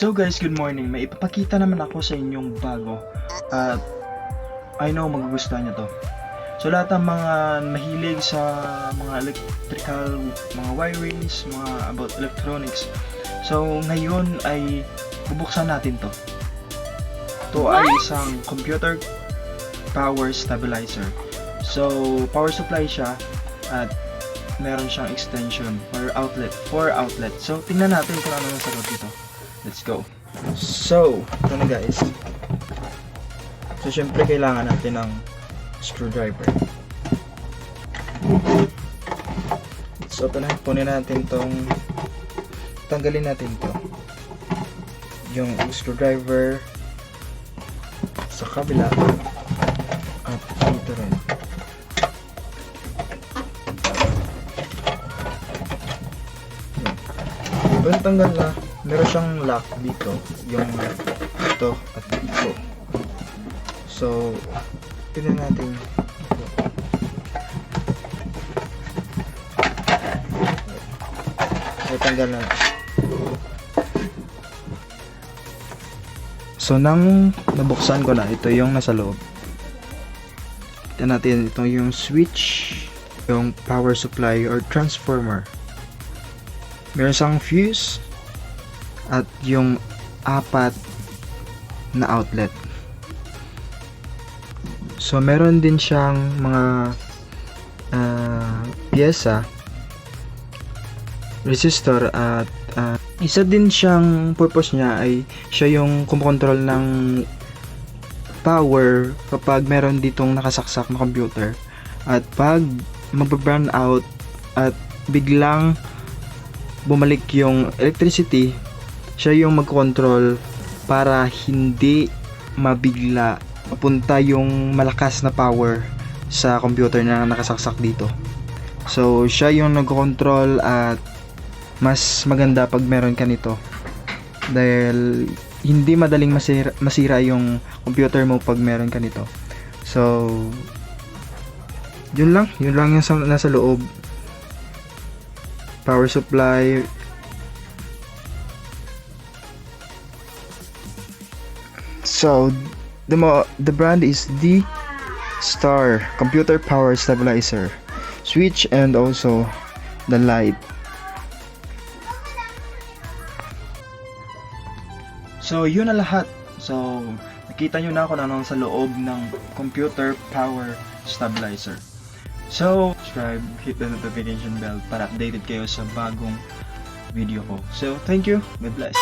So guys, good morning. May ipapakita naman ako sa inyong bago. At I know magugustuhan nyo to. So lahat ng mga mahilig sa mga electrical, mga wirings, mga about electronics. So ngayon ay bubuksan natin to. Ito ay isang computer power stabilizer. So power supply siya at meron siyang extension or outlet, 4 outlet. So tingnan natin kung ano nasa loob dito. Let's go. So, ito na guys. So, syempre kailangan natin ng screwdriver. So, ito na. Punin natin tong tanggalin natin to. Yung screwdriver sa kabila at dito rin. Pag tanggal na, meron siyang lock dito, yung ito at dito. So, tignan natin ito. Tanggal na. So, nang nabuksan ko na, ito yung nasa loob. Tignan natin, ito yung switch, yung power supply or transformer. Meron siyang fuse at yung 4 na outlet. So meron din siyang mga piyesa, resistor at isa din siyang purpose niya ay siya yung kumokontrol ng power kapag meron ditong nakasaksak na computer, at pag magba-burn out at biglang bumalik yung electricity, siya yung mag-control para hindi mabigla mapunta yung malakas na power sa computer na nakasaksak dito. So siya yung nag-control at mas maganda pag meron ka nito dahil hindi madaling masira yung computer mo pag meron ka nito. So yun lang yung nasa loob. Power supply, so the brand is DStar computer power stabilizer, switch and also the light. So yun na lahat. So nakita nyo na kung ano sa loob ng computer power stabilizer. So subscribe, hit the notification bell para updated kayo sa bagong video ko. So thank you, God bless.